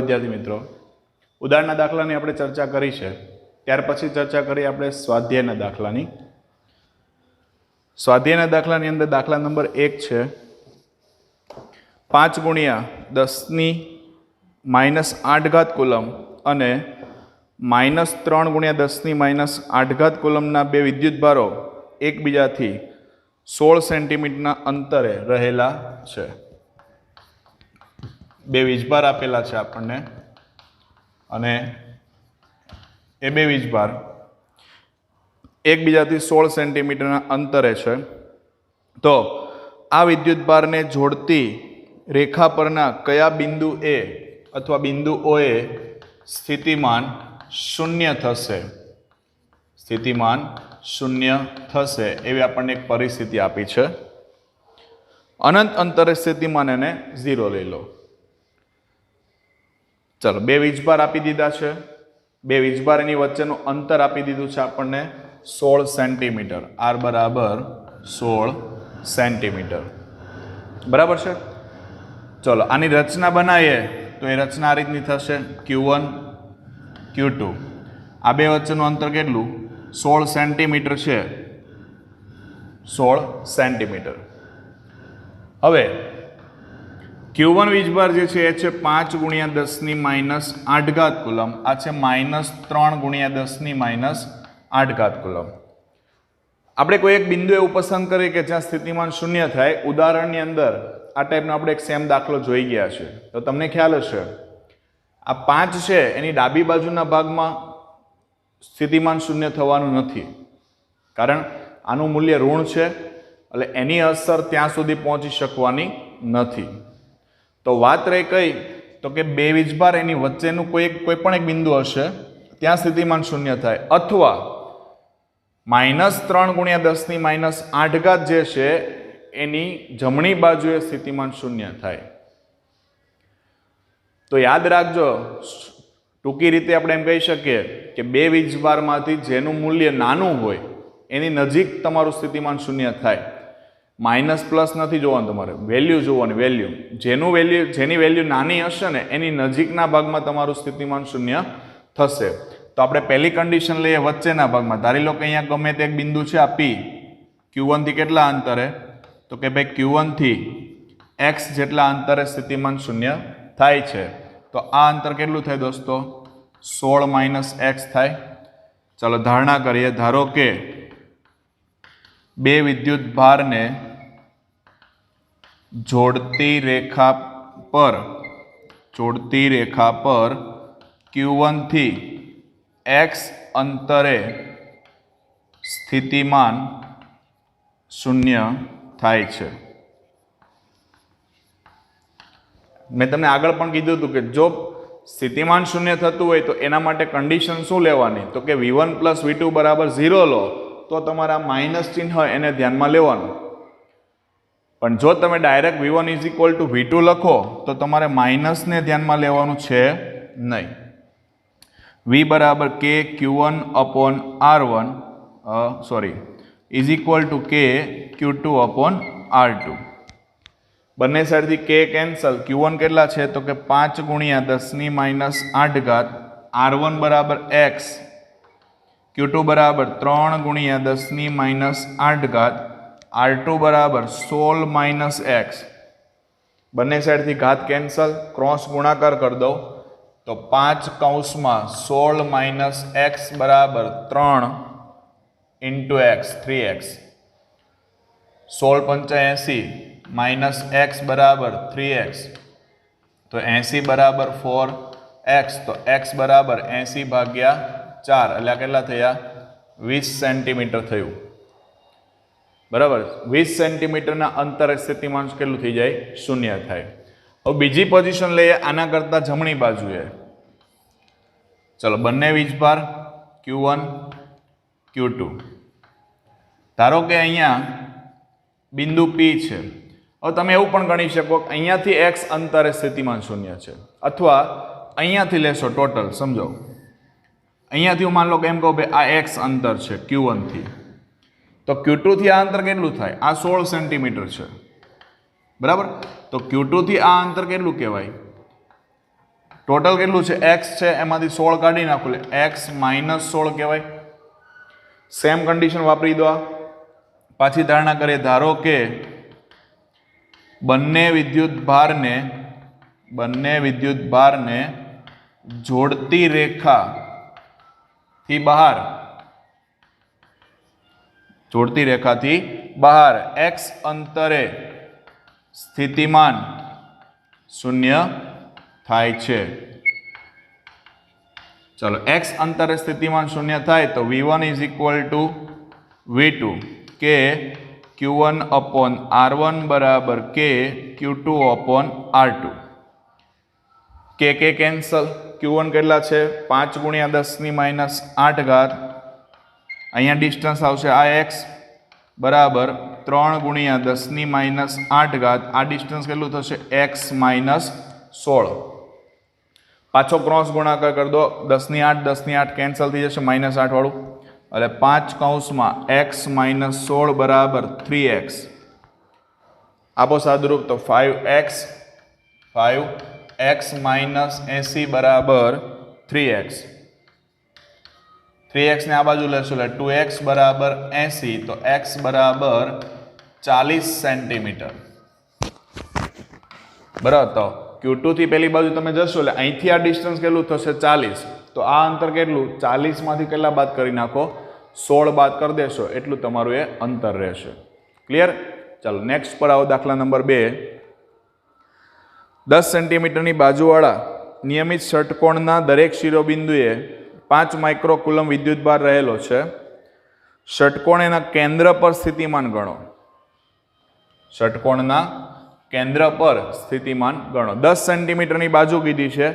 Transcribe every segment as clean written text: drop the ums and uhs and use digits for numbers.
વિદ્યાર્થી મિત્રો, ઉદાહરણના દાખલાની આપણે ચર્ચા કરી છે, ત્યાર પછી ચર્ચા કરી આપણે સ્વાધ્યાયના દાખલાની. સ્વાધ્યાયના દાખલાની અંદર દાખલા નંબર 1 છે 5 ગુણ્યા 10⁻8 કુલમ અને -3 ગુણ્યા 10⁻8 કુલમના બે વિદ્યુતભારો એકબીજાથી 16 સેન્ટીમીટરના અંતરે રહેલા છે. બે વીજભાર આપેલા છે આપણને અને એ બે વીજભાર એકબીજાથી 16 સેન્ટીમીટરના અંતરે છે. તો આ વિદ્યુતભારને જોડતી રેખા પરના કયા બિંદુ એ અથવા બિંદુ O એ સ્થિતિમાન 0 થશે? સ્થિતિમાન 0 થશે એવી આપણને એક પરિસ્થિતિ આપી છે. અનંત અંતરે સ્થિતિમાન એને 0 લઈ લો. ચલો, બે વીજભાર આપી દીધા છે. બે વીજભાર એની વચ્ચેનું અંતર આપી દીધું છે આપણને 16 સેન્ટીમીટર. R બરાબર 16 સેન્ટીમીટર. બરાબર છે. ચલો, આની રચના બનાવીએ તો એ રચના આ રીતની થશે: Q1 Q2. આ બે વચ્ચેનું અંતર કેટલું? 16 સેન્ટીમીટર છે. 16 સેન્ટીમીટર. હવે Q1 વીજભાર જે છે એ છે 5 ગુણ્યા 10⁻8 કુલમ. આ છે -3 ગુણ્યા 10⁻8 કુલમ. આપણે કોઈ એક બિંદુ એવું પસંદ કરીએ કે જ્યાં સ્થિતિમાન 0 થાય. ઉદાહરણની અંદર આ ટાઈપનો આપણે એક સેમ દાખલો જોઈ ગયા છે. તો તમને ખ્યાલ હશે, આ 5 છે એની ડાબી બાજુના ભાગમાં સ્થિતિમાન 0 થવાનું નથી, કારણ આનું મૂલ્ય ઋણ છે, એટલે એની અસર ત્યાં સુધી પહોંચી શકવાની નથી. તો વાત રહી કઈ, તો કે બે વીજભાર એની વચ્ચેનું કોઈ પણ એક બિંદુ હશે ત્યાં સ્થિતિમાન 0 થાય, અથવા -3 ગુણ્યા 10⁻8 જે છે એની જમણી બાજુએ સ્થિતિમાન 0 થાય. તો યાદ રાખજો, ટૂંકી રીતે આપણે એમ કહી શકીએ કે બે વીજભારમાંથી જેનું મૂલ્ય નાનું હોય એની નજીક તમારું સ્થિતિમાન 0 થાય. માઇનસ પ્લસ નથી જોવાનું, તમારે વેલ્યુ જોવાની. જેની વેલ્યુ નાની હશે ને એની નજીકના ભાગમાં તમારું સ્થિતિમાન 0 થશે. તો આપણે પહેલી કન્ડિશન લઈએ વચ્ચેના ભાગમાં. ધારી લો કે અહીંયા ગમે તે એક બિંદુ છે, આ P. Q1 થી કેટલા અંતરે? તો કે ભાઈ Q1 થી x જેટલા અંતરે સ્થિતિમાન 0 થાય છે. તો આ અંતર કેટલું થાય દોસ્તો? 16 - x થાય. ચાલો ધારણા કરીએ. ધારો કે બે વિદ્યુત ભારને જોડતી રેખા પર Q1 થી x અંતરે સ્થિતિમાન 0 થાય છે. મેં તમને આગળ પણ કીધું હતું કે જો સ્થિતિમાન 0 થતું હોય તો એના માટે કન્ડિશન શું લેવાની? તો કે V1 + V2 બરાબર 0 લો તો તમારા માઇનસ ચિહ્ન હોય એને ધ્યાનમાં લેવાનું. પણ જો તમે ડાયરેક્ટ V1 = V2 લખો તો તમારે માઇનસને ધ્યાનમાં લેવાનું છે નહીં. V બરાબર K Q1/R1 = K Q2/R2. બંને સાઈડથી K કેન્સલ. Q1 કેટલા છે? તો કે 5 ગુણ્યા 10⁻8 R1 બરાબર x, Q2 બરાબર 3 ગુણ્યા 10⁻8 R2 બરાબર 16 - x. બંને સાઈડથી ઘાત કેન્સલ, ક્રોસ ગુણાકાર કરી દો તો 5 કૌંસમાં 16 - x બરાબર 3 × x 3x. 16 × 85 - x બરાબર 3x. તો 80 બરાબર 4x. તો x બરાબર 80/4, એટલે કેટલા થયા? 20 સેન્ટીમીટર થયું. બરાબર, 20 સેન્ટીમીટરના અંતરે સ્થિતિમાન કેટલું થઈ જાય? 0 થાય. હવે બીજી પોઝિશન લઈએ આના કરતા જમણી બાજુએ. ચલો, બંને વીજભાર Q1 Q2. ધારો કે અહીંયા બિંદુ P છે. હવે તમે એવું પણ ગણી શકો કે અહીંયાથી x અંતરે સ્થિતિમાન 0 છે, અથવા અહીંયાથી લેશો ટોટલ. સમજો, અહીંયાથી હું માન લો કે એમ કહું ભાઈ આ x અંતર છે Q1 થી, તો Q2 થી આ અંતર કેટલું થાય? આ 16 સેન્ટીમીટર છે. બરાબર, તો Q2 થી આ અંતર કેટલું કહેવાય? ટોટલ કેટલું છે x છે એમાંથી 16 કાઢી નાખો એટલે x - 16 કહેવાય. સેમ કન્ડિશન વાપરી દો. આ પાછી ધારણા કરીએ. ધારો કે બંને વિદ્યુત ભારને જોડતી રેખાથી બહાર x અંતરે સ્થિતિમાન 0 થાય છે. ચલો x અંતરે સ્થિતિમાન 0 થાય તો v1 = v2 કે q1/r1 બરાબર k q2/r2. કે કેન્સલ. q1 કેટલા છે 5 × 10⁻8 ઘાત. અહીંયા ડિસ્ટન્સ આવશે આ x બરાબર 3 × 10⁻8 ઘાત. આ ડિસ્ટન્સ કેટલું થશે x - 16. પાછો ક્રોસ ગુણાકાર કરી દો. 10⁻8 10⁻8 કેન્સલ થઈ જશે -8 વાળું એટલે 5 કૌંસમાં x - 16 બરાબર 3x. આપો સાદુરૂપ તો 5x - 80 બરાબર 3x. 3x ને આ બાજુ લેશું એટલે 2x બરાબર 80 તો x બરાબર 40 સેન્ટીમીટર. બરાબર. તો Q2 થી પેલી બાજુ તમે જશો એટલે અહીંથી આ ડિસ્ટન્સ કેટલું થશે 40. તો આ અંતર કેટલું 40 માંથી કેટલા બાદ કરી નાખો 16 બાદ કરી દેશો એટલું તમારું એ અંતર રહેશે. ક્લિયર. ચાલો નેક્સ્ટ પર આવો. દાખલા નંબર 2. 10 સેન્ટીમીટરની બાજુવાળા નિયમિત ષટકોણના દરેક શિરોબિંદુએ 5 માઇક્રોકુલમ વિદ્યુતભાર રહેલો છે. ષટકોણના કેન્દ્ર પર સ્થિતિમાન ગણો. ષટકોણના કેન્દ્ર પર સ્થિતિમાન ગણો. 10 સેન્ટીમીટરની બાજુ કીધી છે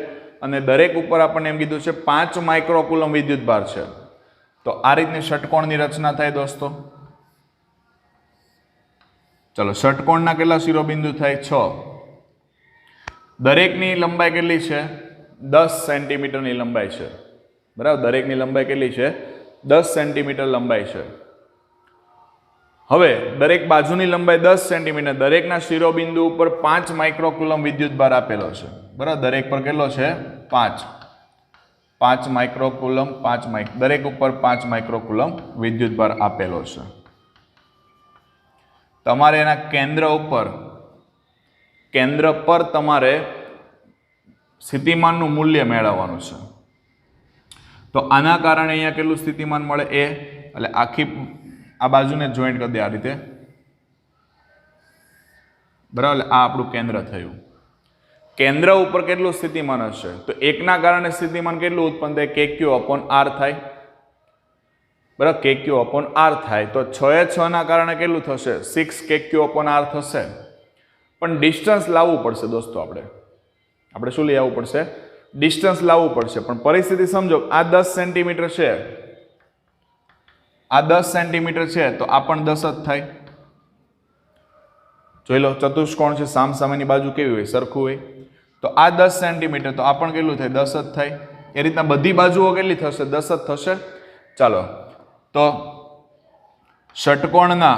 અને દરેક ઉપર આપણને એમ કીધું છે 5 માઇક્રોકુલમ વિદ્યુતભાર છે. તો આ રીતની ષટકોણની રચના થાય દોસ્તો. ચલો ષટકોણના કેટલા શિરોબિંદુ થાય 6. દરેકની લંબાઈ કેટલી છે 10 સેન્ટીમીટરની લંબાઈ છે. બરાબર. દરેકની લંબાઈ કેટલી છે 10 સેન્ટીમીટર લંબાઈ છે. હવે દરેક બાજુની લંબાઈ 10 સેન્ટીમીટર. દરેકના શિરોબિંદુ ઉપર 5 માઇક્રોકુલમ વિદ્યુતભાર આપેલો છે. બરાબર. દરેક પર કેટલો છે 5 માઇક્રોકુલમ દરેક ઉપર 5 માઇક્રોકુલમ વિદ્યુતભાર આપેલો છે. તમારે એના કેન્દ્ર પર તમારે સ્થિતિમાનનું મૂલ્ય મેળવવાનું છે. તો આના કારણે અહીંયા કેટલું સ્થિતિમાન મળે એ એટલે આખી આ બાજુને જોઈન્ટ કરી દે આ રીતે. બરાબર. આ આપણું કેન્દ્ર થયું. કેન્દ્ર ઉપર કેટલું સ્થિતિમાન હશે તો એકના કારણે સ્થિતિમાન કેટલું ઉત્પન્ન થાય kq/r થાય. બરાબર. kq/r થાય તો 6 ના કારણે કેટલું થશે 6 kq/r થશે. પણ ડિસ્ટન્સ લાવવું પડશે દોસ્તો. આપણે શું લઈ આવવું પડશે ડિસ્ટન્સ લાવવું પડશે. પણ પરિસ્થિતિ સમજો આ 10 સેન્ટીમીટર છે તો આ પણ 10 જ થાય. જોઈ લો ચતુષ્કોણ છે સામસામેની બાજુ કેવી હોય સરખું હોય. તો આ 10 સેન્ટીમીટર તો આ પણ કેટલું થાય 10 જ થાય. એ રીતના બધી બાજુઓ કેટલી થશે 10 જ થશે. ચાલો તો ષટકોણના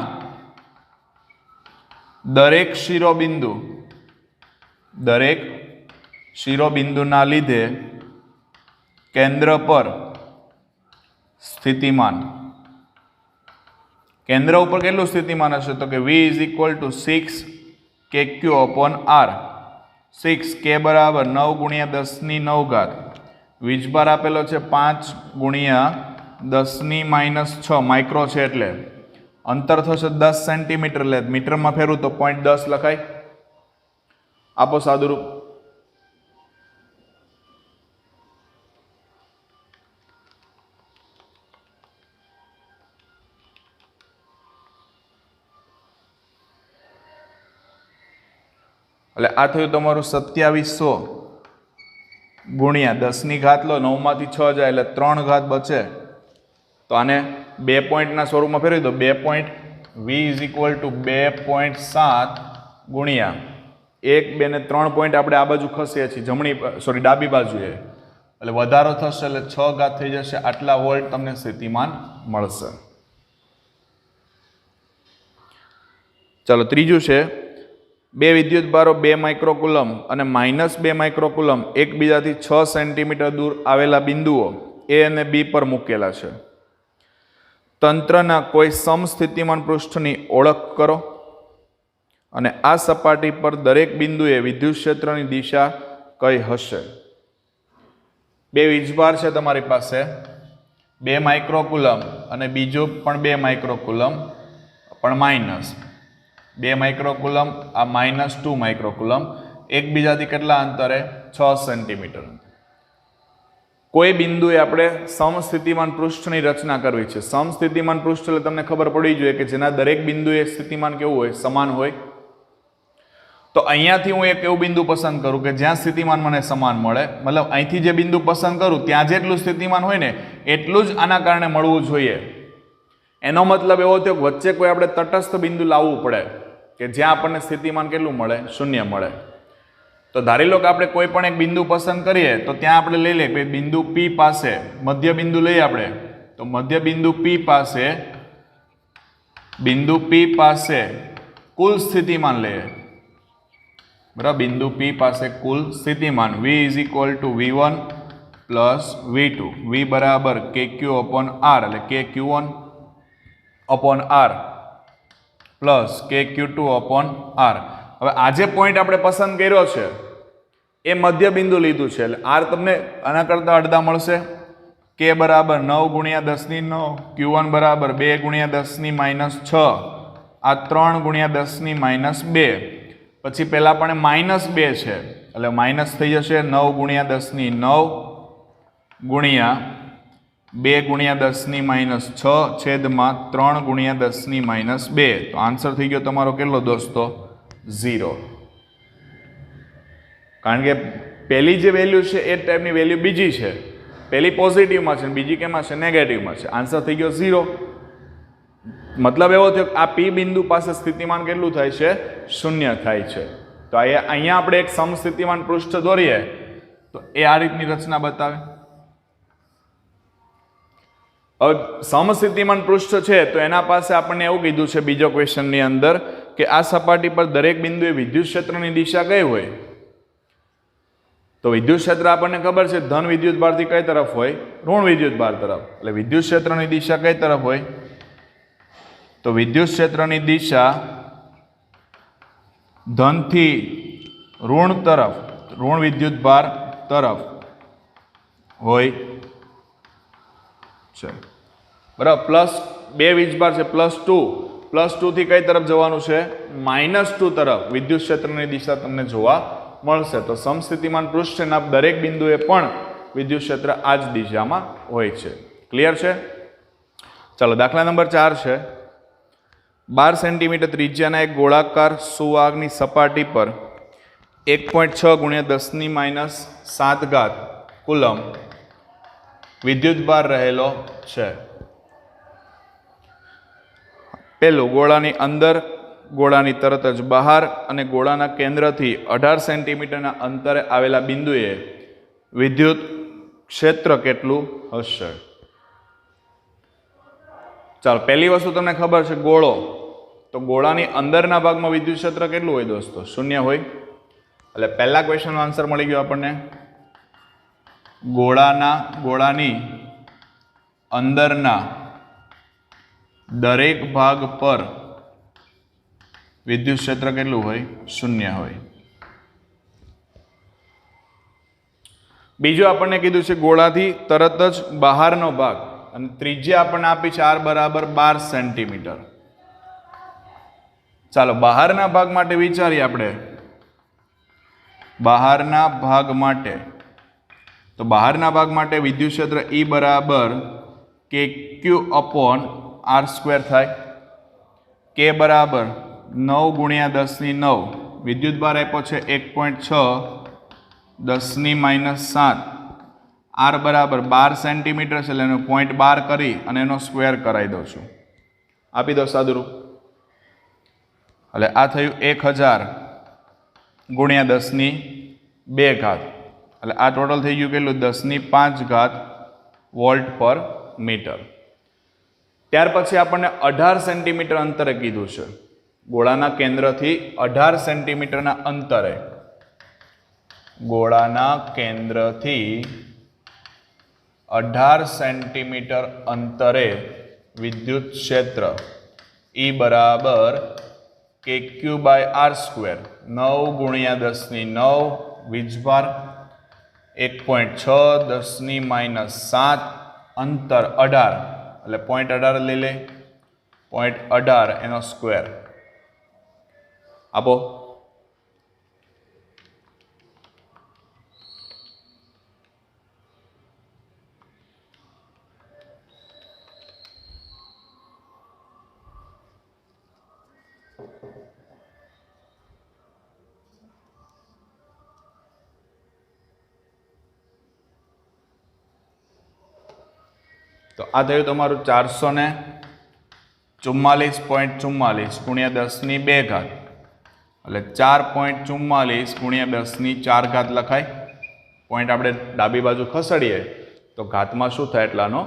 દરેક શિરોબિંદુના લીધે કેન્દ્ર પર સ્થિતિમાન. કેન્દ્ર ઉપર કેટલું સ્થિતિમાન હશે તો કે v = 6 kq/r. 6 k બરાબર 9 × 10⁹ ઘાત. વીજભાર આપેલો છે 5 × 10⁻6 માઇક્રો છે એટલે અંતર થશે 10 સેન્ટીમીટર. એટલે મીટરમાં ફેરવું તો 0.10 લખાય. આપો સાદુરૂપ. એટલે આ થયું તમારું 2700 ગુણ્યા 10 ઘાત લો 9 માંથી 6 જાય એટલે 3 ઘાત બચે. તો આને 2 પોઈન્ટના સ્વરૂપમાં ફેરવી દો. 2 પોઈન્ટ v = 2.7 ગુણ્યા 1 2 ને 3 પોઈન્ટ આપણે આ બાજુ ખસીએ છીએ ડાબી બાજુએ એટલે વધારો થશે એટલે 6 ઘાત થઈ જશે. આટલા વોલ્ટ તમને સ્થિતિમાન મળશે. ચાલો ત્રીજું છે બે વિદ્યુતભારો 2 માઇક્રોકુલમ અને -2 માઇક્રોકુલમ એકબીજાથી 6 સેન્ટીમીટર દૂર આવેલા બિંદુઓ એ અને બી પર મૂકેલા છે. તંત્રના કોઈ સમસ્થિતિમાન પૃષ્ઠની ઓળખ કરો અને આ સપાટી પર દરેક બિંદુએ વિદ્યુત ક્ષેત્રની દિશા કઈ હશે. બે વીજભાર છે તમારી પાસે, 2 માઇક્રોકુલમ અને બીજો પણ 2 માઇક્રોકુલમ પણ -2 માઇક્રોકુલમ, આ -2 માઇક્રોકુલમ, એકબીજાથી કેટલા અંતરે? 6 સેન્ટીમીટર. કોઈ બિંદુએ આપણે સમસ્થિતિમાન પૃષ્ઠની રચના કરવી છે. સમસ્થિતિમાન પૃષ્ઠ એટલે તમને ખબર પડી જોઈએ કે જેના દરેક બિંદુએ સ્થિતિમાન કેવું હોય? સમાન હોય. તો અહીંયાથી હું એક એવું બિંદુ પસંદ કરું કે જ્યાં સ્થિતિમાન મને સમાન મળે, મતલબ અહીંથી જે બિંદુ પસંદ કરું ત્યાં જેટલું સ્થિતિમાન હોય ને એટલું જ આના કારણે મળવું જોઈએ. એનો મતલબ એવો થયો કે વચ્ચે કોઈ આપણે તટસ્થ બિંદુ લાવવું પડે કે જ્યાં આપણને સ્થિતિમાન કેટલું મળે? 0 મળે. તો ધારી લો કે આપણે કોઈ પણ એક બિંદુ પસંદ કરીએ તો ત્યાં આપણે લઈ લઈએ કે બિંદુ P પાસે મધ્ય બિંદુ લઈએ આપણે, તો મધ્ય બિંદુ P પાસે કુલ સ્થિતિમાન લઈએ. બરાબર, બિંદુ P પાસે કુલ સ્થિતિમાન V = V1 + V2, V બરાબર KQ/R એટલે KQ1/R પ્લસ KQ2/R. હવે આ જે પોઈન્ટ આપણે પસંદ કર્યો છે એ મધ્ય બિંદુ લીધું છે એટલે R તમને આના કરતા અડધા મળશે. K બરાબર 9 × 10⁹, Q1 બરાબર 2 × 10⁻6, આ 3 × 10⁻2. પછી પેલા પણ -2 છે એટલે માઇનસ થઈ જશે 9 × 10⁹ ગુણ્યા 2 × 10⁻6 છેદમાં 3 × 10⁻2. તો આન્સર થઈ ગયો તમારો કેટલો દોસ્તો? 0. કારણ કે પહેલી જે વેલ્યુ છે એ ટાઈપની વેલ્યુ બીજી છે. પહેલી પોઝિટિવમાં છે બીજી કેમાં છે? નેગેટિવમાં છે. આન્સર થઈ ગયો 0. મતલબ એવો થયો કે આ P બિંદુ પાસે સ્થિતિમાન કેટલું થાય છે? 0 થાય છે. તો અહીંયા આપણે એક સમસ્થિતિમાન પૃષ્ઠ દોરીએ તો એ આ રીતની રચના બતાવે. હવે સમસ્થિતિમાન પૃષ્ઠ છે તો એના પાસે આપણને એવું કીધું છે બીજો ક્વેશ્ચનની અંદર કે આ સપાટી પર દરેક બિંદુએ વિદ્યુત ક્ષેત્રની દિશા કઈ હોય? તો વિદ્યુત ક્ષેત્ર આપણને ખબર છે ધન વિદ્યુતભારથી કઈ તરફ હોય? ઋણ વિદ્યુતભાર તરફ. એટલે વિદ્યુત ક્ષેત્રની દિશા કઈ તરફ હોય? તો વિદ્યુત ક્ષેત્રની દિશા ધનથી ઋણ તરફ, ઋણ વિદ્યુતભાર તરફ હોય છે. બરાબર, પ્લસ 2 વીજભાર છે +2 થી કઈ તરફ જવાનું છે? -2 તરફ વિદ્યુત ક્ષેત્રની દિશા તમને જોવા મળશે. તો સમસ્થિતિમાન પૃષ્ઠના દરેક બિંદુએ પણ વિદ્યુત ક્ષેત્ર આ જ દિશામાં હોય છે. ક્લિયર છે? ચાલો દાખલા નંબર 4 છે. 12 સેન્ટીમીટર ત્રિજ્યાના એક ગોળાકાર સુવાહકની સપાટી પર 1.6 × 10⁻7 કુલમ વિદ્યુતભાર રહેલો છે. પેલું, ગોળાની અંદર, ગોળાની તરત જ બહાર અને ગોળાના કેન્દ્રથી 18 સેન્ટીમીટરના અંતરે આવેલા બિંદુએ વિદ્યુત ક્ષેત્ર કેટલું હશે? ચાલો, પહેલી વસ્તુ તમને ખબર છે ગોળો, તો ગોળાની અંદરના ભાગમાં વિદ્યુત ક્ષેત્ર કેટલું હોય દોસ્તો? 0 હોય. એટલે પહેલા ક્વેશ્ચનનો આન્સર મળી ગયો આપણને. ગોળાની અંદરના દરેક ભાગ પર વિદ્યુત ક્ષેત્ર કેટલું હોય? 0 હોય. બીજું આપણને કીધું છે ગોળાથી તરત જ બહારનો ભાગ, અને ત્રિજ્યા આપણને આપી છે R બરાબર 12 સેન્ટીમીટર. ચાલો બહારના ભાગ માટે વિચારીએ આપણે. બહારના ભાગ માટે, તો બહારના ભાગ માટે વિદ્યુત ક્ષેત્ર E બરાબર KQ/R² થાય. K બરાબર 9 × 10⁹, વિદ્યુતભાર આપ્યો છે 1.6 10⁻7, R બરાબર 12 સેન્ટીમીટર છે એટલે એનો 0.12 કરી અને એનો સ્ક્વેર કરાવી દઉં છું. આપી દો સાદુરૂપ. એટલે આ થયું 1000 × 10⁵. એટલે આ ટોટલ થઈ ગયું કેટલું? 10⁵ વોલ્ટ પર મીટર. ત્યાર પછી આપણને 18 સેન્ટીમીટર અંતરે કીધું છે. ગોળાના કેન્દ્રથી 18 સેન્ટીમીટરના અંતરે, ગોળાના કેન્દ્રથી 18 સેન્ટીમીટર અંતરે વિદ્યુત ક્ષેત્ર E બરાબર KQ/R², 9 ગુણ્યા 10⁹ વીજભાર, 1.6 10⁻⁷, અંતર 18 એટલે 0.18 લઈ લે, 0.18 એનો સ્ક્વેર આપો. તો આ થયું તમારું 444.44 ગુણ્યા 10⁵ એટલે 4.44 ગુણ્યા 10⁴ લખાય. પોઈન્ટ આપણે ડાબી બાજુ ખસેડીએ તો ઘાતમાં શું થાય એટલાનો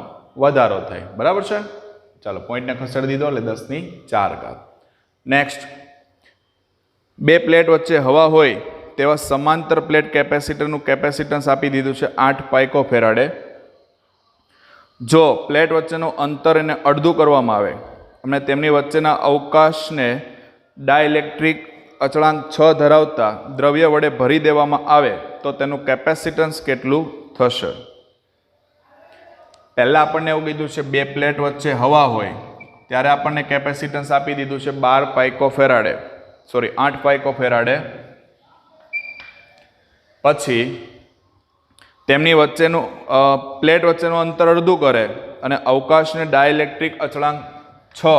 વધારો થાય. બરાબર છે. ચાલો પોઈન્ટને ખસેડી દીધો એટલે 10⁴. નેક્સ્ટ, બે પ્લેટ વચ્ચે હવા હોય તેવા સમાંતર પ્લેટ કેપેસિટરનું કેપેસિટન્સ આપી દીધું છે 8 પાઇકોફેરાડે. જો પ્લેટ વચ્ચેનું અંતર એને અડધું કરવામાં આવે અને તેમની વચ્ચેના અવકાશને ડાઇલેક્ટ્રિક અચળાંક 6 ધરાવતા દ્રવ્ય વડે ભરી દેવામાં આવે તો તેનું કેપેસિટન્સ કેટલું થશે? પહેલા આપણને એવું કીધું છે બે પ્લેટ વચ્ચે હવા હોય ત્યારે આપણને કેપેસિટન્સ આપી દીધું છે 8 પાઇકોફેરાડે. પછી તેમની વચ્ચેનું પ્લેટ વચ્ચેનું અંતર અડધું કરે અને અવકાશને ડાઇલેક્ટ્રિક અચળાંક 6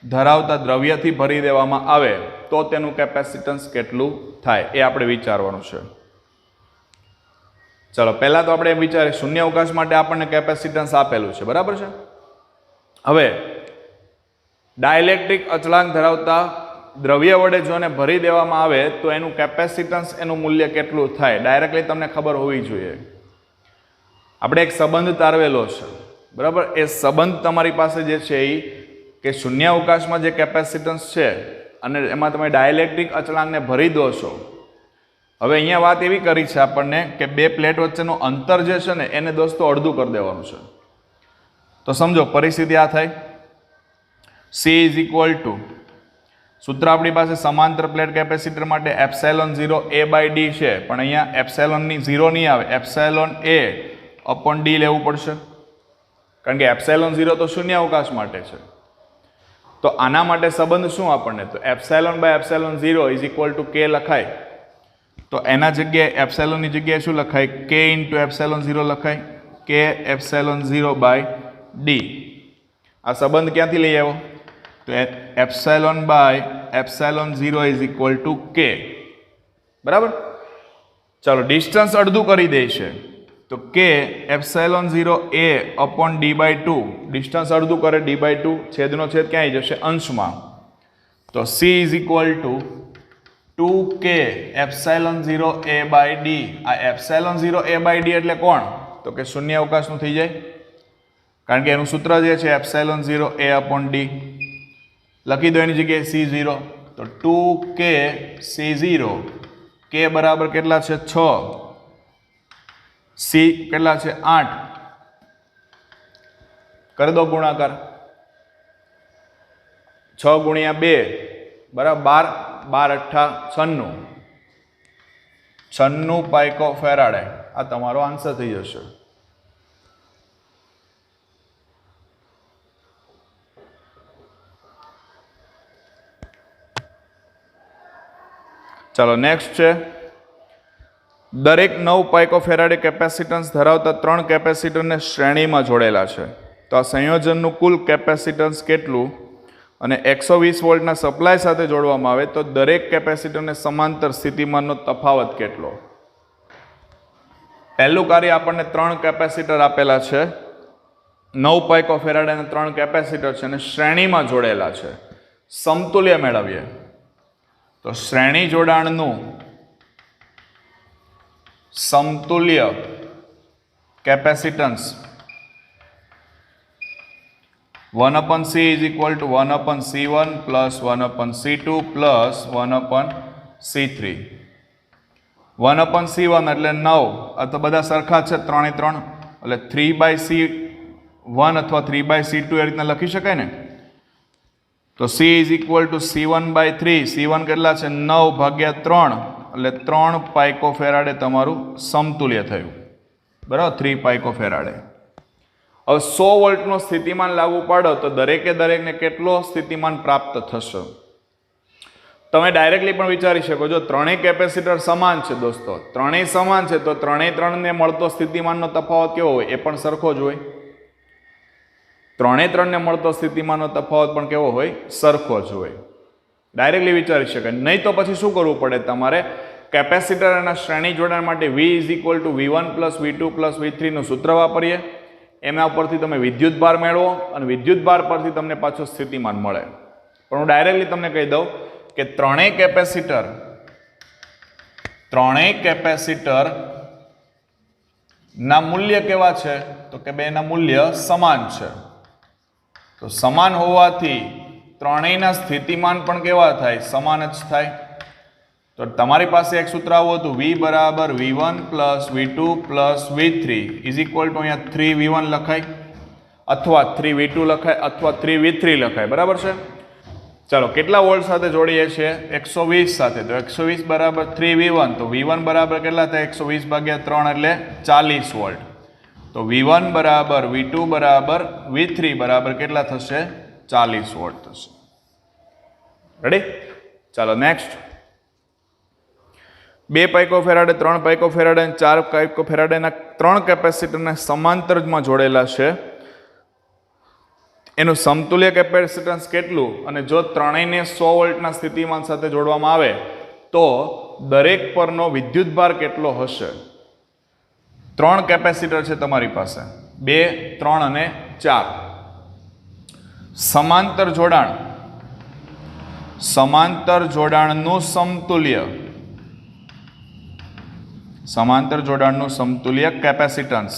ધરાવતા દ્રવ્યથી ભરી દેવામાં આવે તો તેનું કેપેસિટન્સ કેટલું થાય એ આપણે વિચારવાનું છે. ચલો પહેલા તો આપણે એમ વિચારીએ શૂન્ય અવકાશ માટે આપણને કેપેસિટન્સ આપેલું છે. બરાબર છે. હવે ડાઇલેક્ટ્રિક અચળાંક ધરાવતા દ્રવ્ય વડે જો એને ભરી દેવામાં આવે તો એનું કેપેસિટન્સ, એનું મૂલ્ય કેટલું થાય ડાયરેક્ટલી તમને ખબર હોવી જોઈએ. આપણે એક સંબંધ તારવેલો છે. બરાબર. એ સંબંધ તમારી પાસે જે છે એ કે શૂન્ય અવકાશમાં જે કેપેસિટન્સ છે અને એમાં તમે ડાઇલેક્ટ્રિક અચળાંકને ભરી દો છો. હવે અહીંયા વાત એવી કરી છે આપણને કે બે પ્લેટ વચ્ચેનું અંતર જે છે ને એને દોસ્તો અડધું કરી દેવાનું છે. તો સમજો પરિસ્થિતિ આ થાય. C = સૂત્ર આપણી પાસે સમાંતર પ્લેટ કેપેસિટર માટે ε0A/d છે, પણ અહીંયા એપ્સાઇલોનની 0 નહીં આવે, ε/A/d લેવું પડશે કારણ કે ε0 તો શૂન્ય અવકાશ માટે છે. તો આના માટે સંબંધ શું આપણને? તો ε/ε0 = K લખાય. તો એના જગ્યાએ એપ્સાઇલોનની જગ્યાએ શું લખાય? K × ε0 લખાય, K ε0/d. આ સંબંધ ક્યાંથી લઈ આવ્યો? તો ε/ε0 = K. બરાબર. ચાલો ડિસ્ટન્સ અડધું કરી દે છે તો K ε0A/d/2, ડિસ્ટન્સ અડધું કરે d/2, છેદનો છેદ ક્યાં આવી જશે? અંશમાં. તો C = 2K ε0A/d. આ ε0A/d એટલે કોણ? તો કે શૂન્ય અવકાશનું થઈ જાય કારણ કે એનું સૂત્ર જે છે ε0A/d. લખી દો એની જગ્યાએ C0. તો 2K C0. K બરાબર કેટલા છે? 6. C કેટલા છે? 8. કરી દો ગુણાકાર. 6 × 2 બરાબર 12 12 × 8 96 પાઇકોફેરાડે. આ તમારો આન્સર થઈ જશે. ચાલો નેક્સ્ટ છે, દરેક 9 પાઇકોફેરાડે કેપેસિટન્સ ધરાવતા 3 કેપેસિટરને શ્રેણીમાં જોડેલા છે. તો આ સંયોજનનું કુલ કેપેસિટન્સ કેટલું અને 120 વોલ્ટના સપ્લાય સાથે જોડવામાં આવે તો દરેક કેપેસિટરને સમાંતર સ્થિતિમાનનો તફાવત કેટલો? પહેલું કાર્ય આપણને 3 કેપેસિટર આપેલા છે, 9 પાઇકોફેરાડેના 3 કેપેસિટર છે અને શ્રેણીમાં જોડેલા છે. સમતુલ્ય મેળવીએ તો શ્રેણી જોડાણનું સમતુલ્ય capacitance 1/c is equal to 1/c1 plus 1/c2 plus 1/c3. 1/c1 એટલે 9, આ તો બધા સરખા છે 3 એ 3, એટલે 3/c1 અથવા 3/c2 એ રીતના લખી શકાય ને. તો c is equal to c1/3. c1 કેટલા છે? 9 ભાગ્યા 3, એટલે 3 પાઇકોફેરાડે તમારું સમતુલ્ય થયું. બરાબર, 3 પાઇકોફેરાડે. હવે 100 વોલ્ટનો સ્થિતિમાન લાગુ પાડો તો દરેકને કેટલો સ્થિતિમાન પ્રાપ્ત થશે? તમે ડાયરેક્ટલી પણ વિચારી શકો. જો ત્રણેય કેપેસિટર સમાન છે દોસ્તો, ત્રણેય સમાન છે તો ત્રણને મળતો સ્થિતિમાનનો તફાવત કેવો હોય? એ પણ સરખો જ હોય. ત્રણને મળતો સ્થિતિમાનનો તફાવત પણ કેવો હોય? સરખો જ હોય. ડાયરેક્ટલી વિચારી શકાય. નહીં તો પછી શું કરવું પડે તમારે? કેપેસિટર અને શ્રેણી જોડાણ માટે V is equal to V1 plus V2 plus V3 નું સૂત્ર વાપરીએ. એના ઉપરથી તમે વિદ્યુત ભાર મેળવો અને વિદ્યુત ભાર પરથી તમને પાછો સ્થિતિમાન મળે. પણ હું ડાયરેક્ટલી તમને કહી દઉં કે ત્રણેય કેપેસિટર ના મૂલ્ય કેવા છે? તો કે બેના મૂલ્ય સમાન છે. તો સમાન હોવાથી ત્રણેયના સ્થિતિમાન પણ કેવા થાય? સમાન જ થાય. તો તમારી પાસે એક સૂત્ર આવું હતું, V બરાબર V1 plus V2 plus V3 is equal to અહીંયા 3V1 લખાય અથવા 3V2 લખાય અથવા 3V3 લખાય. બરાબર છે? ચાલો, કેટલા વોલ્ટ સાથે જોડીએ છીએ? 120 સાથે. તો 120 બરાબર 3V1. તો V1 બરાબર કેટલા થાય? 120 ભાગ્યા 3 એટલે 40 વોલ્ટ. તો V1 બરાબર V2 બરાબર V3 બરાબર કેટલા થશે? 40 વોલ્ટ થશે. રેડી? ચાલો નેક્સ્ટ. 2 પાઇકોફેરાડે, 3 પાઇકોફેરાડે અને 4 પાઇકોફેરાડેના 3 કેપેસિટરને સમાંતરમાં જોડેલા છે. એનું સમતુલ્ય કેપેસિટન્સ કેટલું? અને જો ત્રણેયને 100 વોલ્ટના સ્થિતિમાન સાથે જોડવામાં આવે તો દરેક પરનો વિદ્યુતભાર કેટલો હશે? 3 કેપેસિટર છે તમારી પાસે, 2, 3 અને 4. સમાંતર જોડાણનું સમતુલ્ય capacitance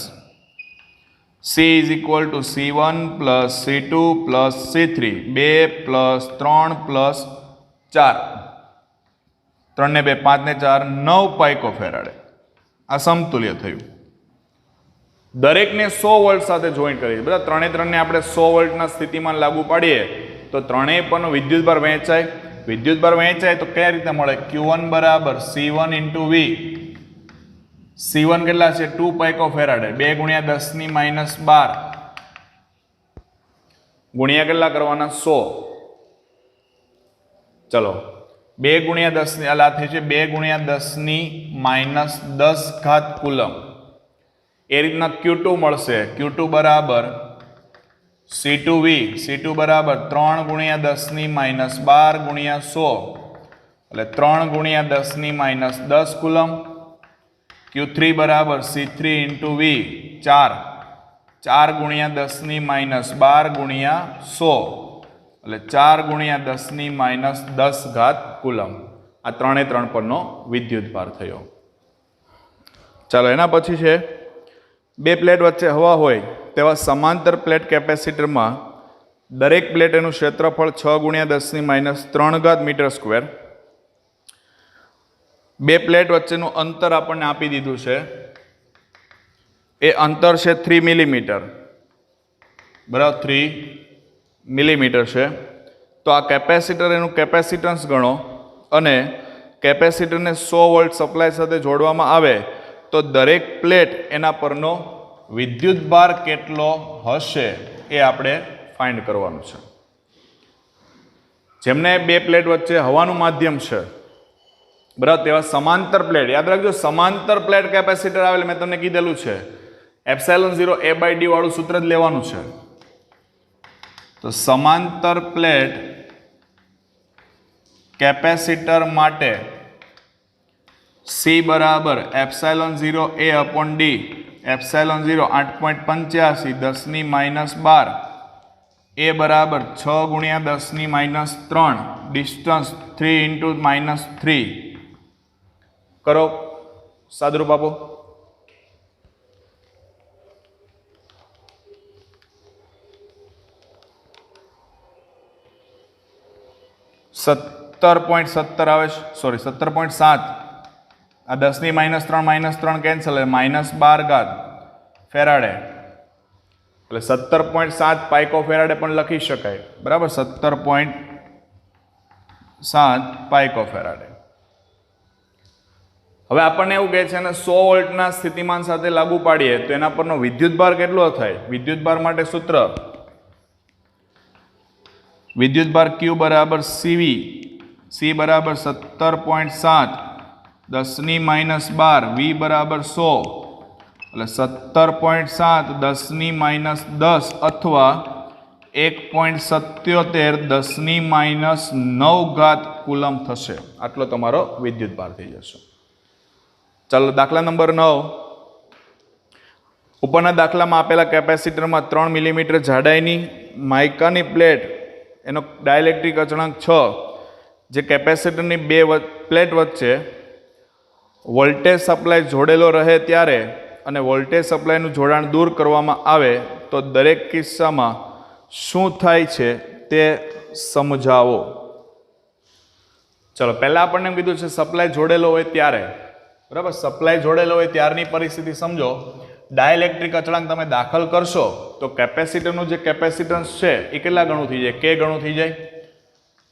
C is equal to C1 plus C2 plus C3. 2 plus 3 plus 4. 3 ને 2 5 ને 4 9 પાઇકોફેરાડે. આ સમતુલ્ય થયું. દરેકને 100 વોલ્ટ સાથે જોઈન્ટ કરીએ. બરાબર, ત્રણને આપણે 100 વોલ્ટના સ્થિતિમાન લાગુ પાડીએ તો ત્રણેય પરનો વિદ્યુતભાર વહેંચાય. વિદ્યુતભાર વહેંચાય તો કઈ રીતે મળે? Q1 બરાબર C1 into V. C1 કેટલા છે? 2 પાઇકોફેરાડે. 2 ગુણ્યા 10 ની માઇનસ 12 ગુણ્યા કેટલા કરવાના? 100. ચલો, 2 ગુણ્યા 10 ની આ થઈ છે 2 ગુણ્યા 10 ની માઇનસ 10 ઘાત કુલમ. એ રીતના Q2 મળશે. Q2 બરાબર C2V. C2 બરાબર 3 ગુણ્યા 10 ની માઇનસ 12 ગુણ્યા 100 એટલે 3 ગુણ્યા 10 ની માઇનસ 10 કુલમ. Q3 બરાબર C3 into V. 4 ગુણ્યા 10 ની માઇનસ 12 ગુણ્યા 100 એટલે 4 ગુણ્યા 10 ની માઇનસ 10 ઘાત કુલમ. આ 3 પરનો વિદ્યુતભાર થયો. ચાલો, એના પછી છે 2 પ્લેટ વચ્ચે હવા હોય તેવા સમાંતર પ્લેટ કેપેસિટરમાં દરેક પ્લેટ એનું ક્ષેત્રફળ 6 ગુણ્યા 10 ની માઇનસ 3 ઘાત મીટર સ્ક્વેર. 2 પ્લેટ વચ્ચેનું અંતર આપણને આપી દીધું છે. એ અંતર છે 3 મિલીમીટર. બરાબર, 3 મિલીમીટર છે. તો આ કેપેસિટર એનું કેપેસિટન્સ ગણો અને કેપેસિટરને 100 વોલ્ટ સપ્લાય સાથે જોડવામાં આવે તો દરેક પ્લેટ એના પરનો વિદ્યુતભાર કેટલો હશે એ આપણે ફાઇન્ડ કરવાનું છે. જેમને 2 પ્લેટ વચ્ચે હવાનું માધ્યમ છે, બરાબર, તેવા સમાંતર પ્લેટ, યાદ રાખજો, સમાંતર પ્લેટ કેપેસિટર આવે મેં તમને કીધેલું છે ε0 A/D વાળું સૂત્ર જ લેવાનું છે. તો સમાંતર પ્લેટ કેપેસિટર માટે C બરાબર ε0 A/D. ε0 8.85 10 ની માઇનસ 12. A બરાબર 6 ગુણ્યા 10 ની માઇનસ 3. Distance 3 into minus 3. કરો સાદરૂપ આપો. 17.17 આવે છે, સોરી 17.7, આ 10 ની -3 કેન્સલ, -12 ફેરાડે, એટલે 17.7 પાઇકો ફેરાડે પણ લખી શકાય, બરાબર, 17.7 પાઇકો ફેરાડે. હવે આપણને એવું કહે છે, અને 100 વોલ્ટના સ્થિતિમાન સાથે લાગુ પાડીએ તો એના પરનો વિદ્યુતભાર કેટલો થાય? વિદ્યુતભાર માટે સૂત્ર વિદ્યુતભાર Q બરાબર CV, C બરાબર 17.7, 10 ની -12, V બરાબર 100, એટલે 17.7 10 ની -10 અથવા 1.77 10 ની -9 કુલમ થશે. આટલો તમારો વિદ્યુતભાર થઈ જશે. ચાલો દાખલા નંબર 9. ઉપરના દાખલામાં આપેલા કેપેસિટરમાં 3 મિલીમીટર જાડાઈની માઇકાની પ્લેટ, એનો ડાઇલેક્ટ્રિક અચળાંક 6, જે કેપેસિટરની બે પ્લેટ વચ્ચે વોલ્ટેજ સપ્લાય જોડેલો રહે ત્યારે અને વોલ્ટેજ સપ્લાયનું જોડાણ દૂર કરવામાં આવે તો દરેક કિસ્સામાં શું થાય છે તે સમજાવો. ચલો પહેલા આપણને એમ કીધું છે સપ્લાય જોડેલો હોય ત્યારે, બરાબર, સપ્લાય જોડેલો હોય ત્યારની પરિસ્થિતિ સમજો. ડાઇલેક્ટ્રિક અચળાંક તમે દાખલ કરશો તો કેપેસિટરનું જે કેપેસિટન્સ છે એ કેટલા ગણું થઈ જાય? K ગણું થઈ જાય.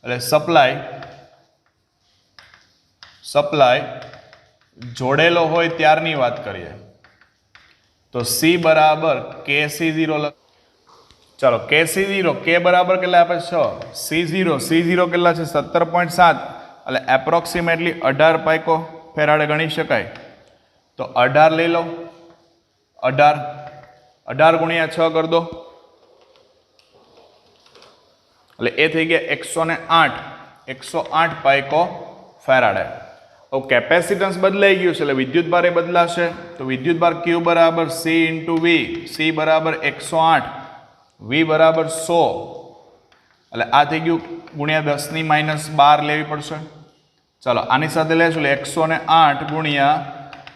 એટલે સપ્લાય જોડેલો હોય ત્યારની વાત કરીએ તો C બરાબર KC0. ચાલો KC0, K બરાબર કેટલા આપે? 6. C0 કેટલા છે? 17.7, એટલે એપ્રોક્સિમેટલી 18 પાઇકો ફેરાડે ગણી શકાય. તો 18 લઈ લો, 18 ગુણ્યા 6 કરી દો, એટલે એ થઈ ગયા 108 પાઇકો ફેરાડે. હવે કેપેસિટન્સ બદલાઈ ગયું છે એટલે વિદ્યુતભાર એ બદલાશે. તો વિદ્યુતભાર Q બરાબર C × V, C બરાબર 108, V બરાબર 100, એટલે આ થઈ ગયું ગુણ્યા 10 ની -12 લેવી પડશે. ચાલો આની સાથે લેશું એટલે 108 ગુણ્યા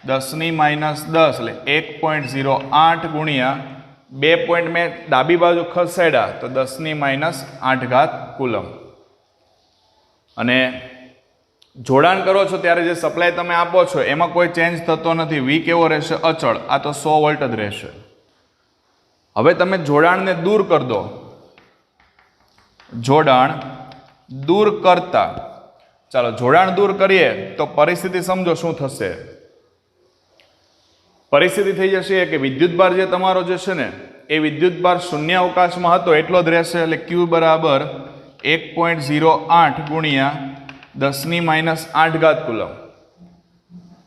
10 ની -10, એટલે 1.08 ગુણ્યા 2 પોઈન્ટ મેં ડાબી બાજુ ખસેડ્યા તો 10 ની -8 કુલમ. અને જોડાણ કરો છો ત્યારે જે સપ્લાય તમે આપો છો એમાં કોઈ ચેન્જ થતો નથી. V કેવો રહેશે? અચળ. આ તો 100 વોલ્ટ જ રહેશે. હવે તમે જોડાણને દૂર કરી દો. જોડાણ દૂર કરતા, ચાલો જોડાણ દૂર કરીએ તો પરિસ્થિતિ સમજો શું થશે. પરિસ્થિતિ થઈ જશે કે વિદ્યુતભાર જે તમારો જે છે ને એ વિદ્યુતભાર શૂન્ય અવકાશમાં હતો એટલો જ રહેશે. એટલે Q બરાબર 1.08 ગુણ્યા 10 ની -8 કુલમ.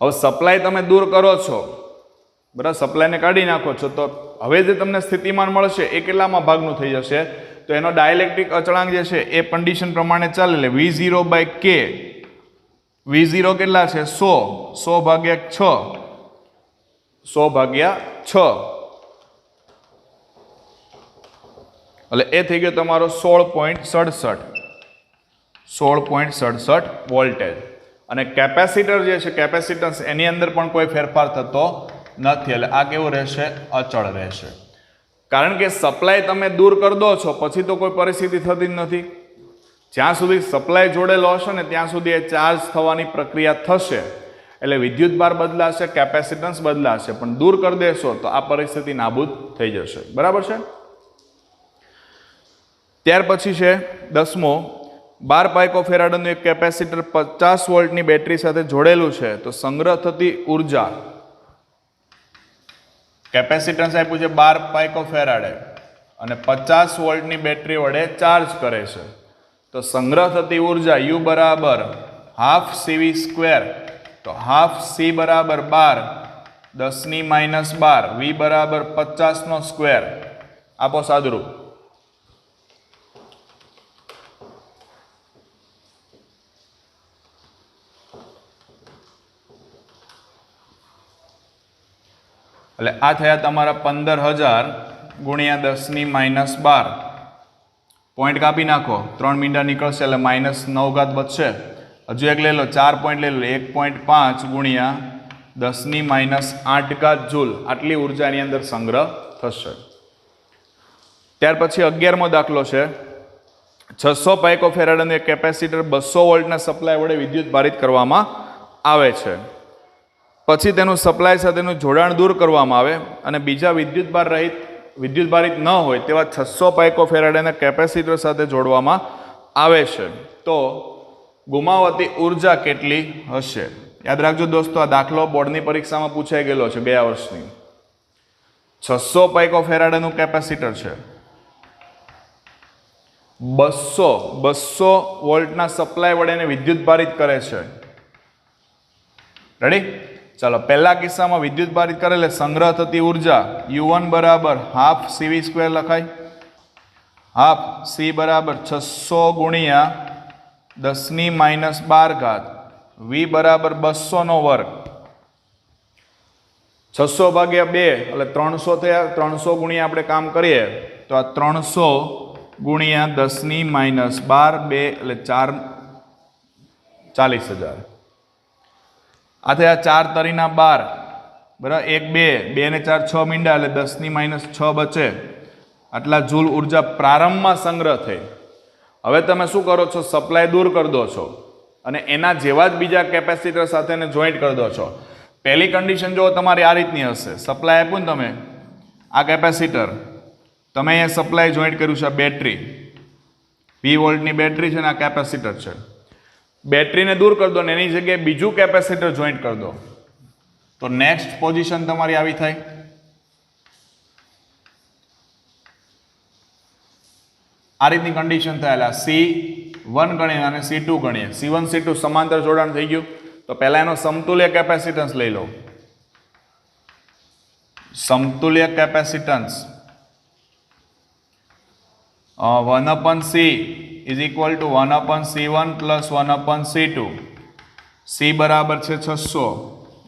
હવે સપ્લાય તમે દૂર કરો છો, બરાબર, સપ્લાયને કાઢી નાખો છો તો હવે જે તમને સ્થિતિમાન મળશે એ કેટલામાં ભાગનું થઈ જશે? તો એનો ડાઇલેક્ટ્રિક અચળાંક જે છે એ કન્ડિશન પ્રમાણે ચાલે. એટલે V0/K, V0 કેટલા છે? 100 ભાગ્યા 6, એટલે એ થઈ ગયો તમારો 16.67 વોલ્ટેજ. અને કેપેસિટર જે છે કેપેસિટન્સ એની અંદર પણ કોઈ ફેરફાર થતો નથી. એટલે આ કેવું રહેશે? અચળ રહેશે. કારણ કે સપ્લાય તમે દૂર કરી દો છો પછી તો કોઈ પરિસ્થિતિ થતી જ નથી. જ્યાં સુધી સપ્લાય જોડેલો હશે ને ત્યાં સુધી એ ચાર્જ થવાની પ્રક્રિયા થશે. એટલે વિદ્યુતભાર બદલાશે, કેપેસિટન્સ બદલાશે, પણ દૂર કરી દેશો તો આ પરિસ્થિતિ નાબૂદ થઈ જશે. બરાબર છે. ત્યાર પછી છે 10મો. 12 પાઇકો ફેરાડનું એક કેપેસિટર 50 વોલ્ટની બેટરી સાથે જોડેલું છે તો સંગ્રહ થતી ઉર્જા. કેપેસિટન્સ આપ્યું છે 12 પાઇકો ફેરાડે અને 50 વોલ્ટની બેટરી વડે ચાર્જ કરે છે તો સંગ્રહ થતી ઉર્જા U બરાબર ½ CV². તો ½ C બરાબર 12, 10 ની -12, V બરાબર 50² આપો સાદુરૂપ. એટલે આ થયા તમારા 15,000 ગુણ્યા 10 ની -12. પોઈન્ટ કાપી નાખો, 3 મીંડા નીકળશે એટલે -9 બચશે. હજુ એક લઈ લો, 4 પોઈન્ટ લઈ લો, 1.5 ગુણ્યા 10 ની -8 જૂલ. આટલી ઉર્જા એની અંદર સંગ્રહ થશે. ત્યાર પછી 11મો દાખલો છે. 600 પાઇકો ફેરાડનું એક કેપેસિટર 200 વોલ્ટના સપ્લાય વડે વિદ્યુત ભારિત કરવામાં આવે છે. પછી તેનું સપ્લાય સાથેનું જોડાણ દૂર કરવામાં આવે અને બીજા વિદ્યુત ભારિત ન હોય તેવા 600 પાઇકો ફેરાડના કેપેસિટર સાથે જોડવામાં આવે છે. તો ગુમાવતી ઉર્જા કેટલી હશે? યાદ રાખજો દોસ્તો, આ દાખલો બોર્ડની પરીક્ષામાં પૂછાઈ ગયેલો છે 2 વર્ષની. 600 પાઇકો ફેરાડનું કેપેસિટર છે, 200 વોલ્ટના સપ્લાય વડે એને વિદ્યુત ભારિત કરે છે. રેડી? ચાલો, પહેલા કિસ્સામાં વિદ્યુત ભારિત કરે એટલે સંગ્રહ થતી ઉર્જા U1 બરાબર હાફ CV² લખાય. હાફ C બરાબર 600 ગુણ્યા 10⁻12 V બરાબર 200 નો વર્ગ. 600 ભાગ્યા 2 એટલે 300 થયા. 300 ગુણ્યા આપણે કામ કરીએ તો આ 300 ગુણ્યા 10⁻12 2 એટલે 40,000. આ થયા 4 તરીના 12 બરાબર. 1 2 2 ને 4 6 મીંડા એટલે 10⁻6 બચે. આટલા જૂલ ઉર્જા પ્રારંભમાં સંગ્રહ થઈ. હવે તમે શું કરો છો? સપ્લાય દૂર કરી દો છો અને એના જેવા જ બીજા કેપેસિટર સાથે જોઈન્ટ કરી દો છો. પહેલી કન્ડિશન જો તમારી આ રીતની હશે, સપ્લાય આપ્યું ને તમે, આ કેપેસિટર તમે અહીંયા સપ્લાય જોઈન્ટ કર્યું છે. બેટરી 20 વોલ્ટની બેટરી છે ને આ કેપેસિટર છે. બેટરીને દૂર કરી દો ને એની જગ્યાએ બીજું કેપેસિટર જોઈન્ટ કરી દો તો નેક્સ્ટ પોઝિશન તમારી આવી થાય. આ રીતની કન્ડિશન થાય. C1 ગણીએ અને C2 ગણીએ. C1 C2 સમાંતર જોડાણ થઈ ગયું. તો પહેલા એનો સમતુલ્ય કેપેસિટન્સ લઈ લો. સમતુલ્ય capacitance 1/C is equal to 1/C1 plus 1/C2. C બરાબર છે 600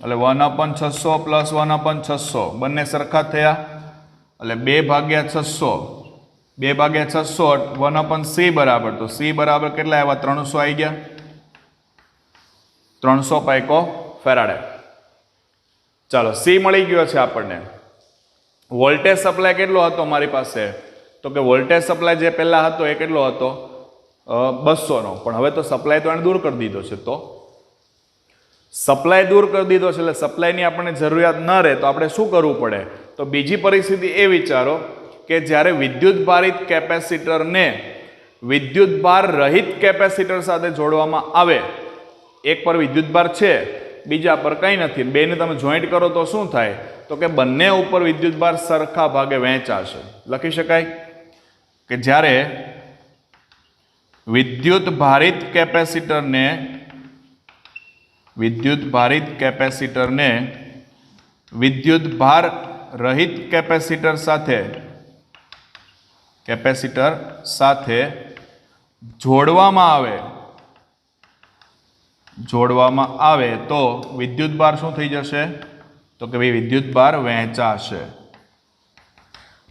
એટલે 1/600 plus 1/600 બંને સરખા થયા એટલે 2/600. 2/600 1/C બરાબર, તો C બરાબર કેટલા આવ્યા? 300 આવી ગયા. 300 પાઇકો ફેરાડે. ચાલો, C મળી ગયો છે આપણને. વોલ્ટેજ સપ્લાય કેટલો હતો મારી પાસે? તો કે વોલ્ટેજ સપ્લાય જે પહેલા હતો એ કેટલો હતો? 200 નો. પણ હવે તો સપ્લાય તો એને દૂર કરી દીધો છે. તો સપ્લાય દૂર કરી દીધો છે એટલે સપ્લાયની આપણને જરૂરિયાત ન રહે તો આપણે શું કરવું પડે? તો બીજી પરિસ્થિતિ એ વિચારો કે જ્યારે વિદ્યુત ભારિત કેપેસિટરને વિદ્યુત ભાર રહિત કેપેસિટર સાથે જોડવામાં આવે. એક પર વિદ્યુત ભાર છે, બીજા પર કંઈ નથી, બેને તમે જોઈન્ટ કરો તો શું થાય? તો કે બંને ઉપર વિદ્યુત ભાર સરખા ભાગે વહેંચાશે. લખી શકાય કે જ્યારે વિદ્યુત ભારિત કેપેસિટરને વિદ્યુત ભાર રહિત કેપેસિટર સાથે જોડવામાં આવે તો વિદ્યુત ભાર શું થઈ જશે? તો કે ભાઈ વિદ્યુત ભાર વહેંચાશે.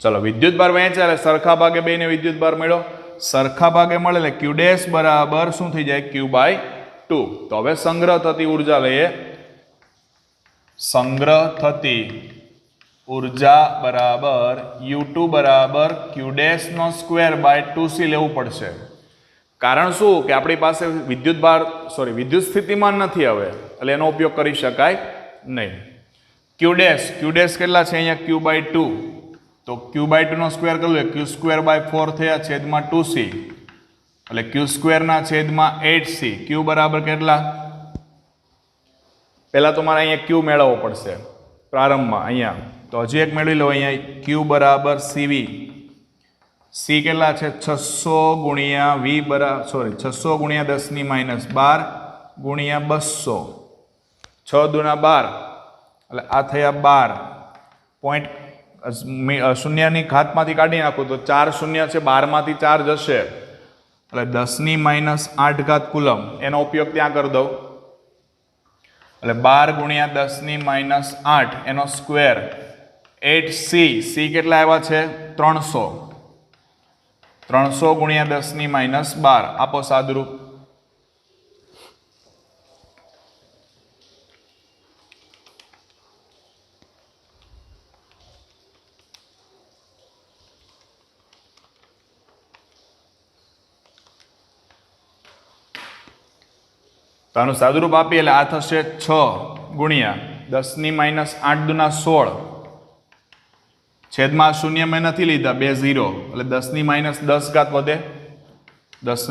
ચલો, વિદ્યુત ભાર વહેંચાય એટલે સરખા ભાગે બેને વિદ્યુત ભાર મળ્યો. સરખા ભાગે મળે એટલે Q ડેશ બરાબર શું થઈ જાય? Q/2. તો હવે સંગ્રહ થતી ઉર્જા લઈએ. સંગ્રહ થતી ઉર્જા બરાબર U2 બરાબર Q ડેશ નો સ્ક્વેર બાય 2C લેવું પડશે. કારણ શું કે આપણી પાસે વિદ્યુત સ્થિતિમાન નથી હવે, એટલે એનો ઉપયોગ કરી શકાય નહીં. Q ડેશ કેટલા છે અહીંયા? Q/2. તો Q/2 નો સ્ક્વેર કરવું હોય Q²/4 થયા છેદમાં 2C એટલે Q² ના છેદમાં 8C. Q બરાબર કેટલા? પહેલા તો મારે અહીંયા Q મેળવવો પડશે પ્રારંભમાં અહીંયા. તો હજી એક મેળવી લો અહીંયા. Q બરાબર CV. C કેટલા છે? 600 ગુણ્યા 600 ગુણ્યા 10⁻12 ગુણ્યા 200. 6 દુના 12 એટલે આ થયા 12 પોઈન્ટ. શૂન્યની ઘાતમાંથી કાઢી નાખું તો 4 શૂન્ય છે, 12 માંથી 4 જશે એટલે 10⁻8 કુલમ. એનો ઉપયોગ ત્યાં કરી દઉં એટલે 12 ગુણ્યા 10⁻8 એનો સ્ક્વેર 8C. C કેટલા આવ્યા છે? 300. 300 ગુણ્યા 10⁻12 આપો સાદરૂપ. તો આનું સાદુરૂપ આપીએ એટલે આ થશે 6 ગુણ્યા 10 - 8 દુના 16 છેદમાં શૂન્ય મેં નથી લીધા, 2 0 એટલે 10 - 10 ઘાત વધે, 10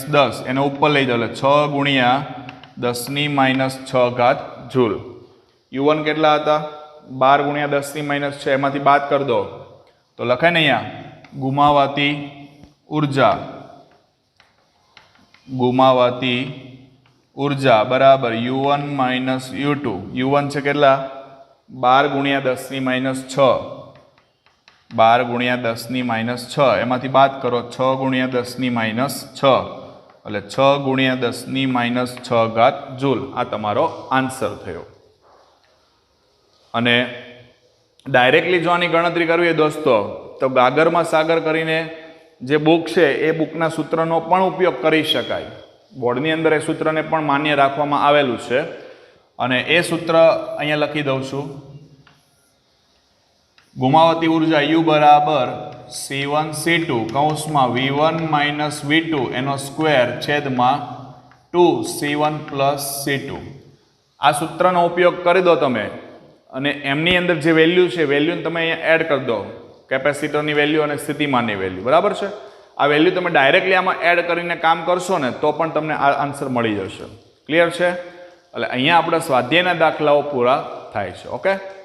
- 10 એને ઉપર લઈ જાઓ એટલે 6 ગુણ્યા 10 - 6 ઘાત જૂલ. U1 કેટલા હતા? 12 ગુણ્યા 10 - 6 એમાંથી બાદ કરી દો તો લખાય ને અહીંયા ગુમાવાતી ઉર્જા બરાબર U1 - U2. U1 છે કેટલા? 12 ગુણ્યા 10 - 6, 12 ગુણ્યા 10 - 6 એમાંથી બાદ કરો 6 ગુણ્યા 10 - 6 એટલે 6 ગુણ્યા 10 - 6 ઘાત જૂલ. આ તમારો આન્સર થયો. અને ડાયરેક્ટલી જો આની ગણતરી કરવી દોસ્તો તો ગાગરમાં સાગર કરીને જે બુક છે એ બુકના સૂત્રનો પણ ઉપયોગ કરી શકાય. બોર્ડની અંદર એ સૂત્રને પણ માન્ય રાખવામાં આવેલું છે અને એ સૂત્ર અહીંયા લખી દઉં છું. ગુમાવતી ઉર્જા U બરાબર C1 C2 કૌંસમાં V1 - V2 એનો સ્ક્વેર છેદમાં 2 C1 + C2. આ સૂત્રનો ઉપયોગ કરી દો તમે અને એમની અંદર જે વેલ્યુ છે વેલ્યુને તમે અહીંયા એડ કરી દો, કેપેસિટરની વેલ્યુ અને સ્થિતિમાનની વેલ્યુ, બરાબર છે. આ વેલ્યુ તમે ડાયરેક્ટલી આમાં એડ કરીને કામ કરશો ને તો પણ તમને આ આન્સર મળી જશે. ક્લિયર છે? એટલે અહીંયા આપણે સ્વાધ્યાયના દાખલાઓ પૂરા થાય છે. ઓકે.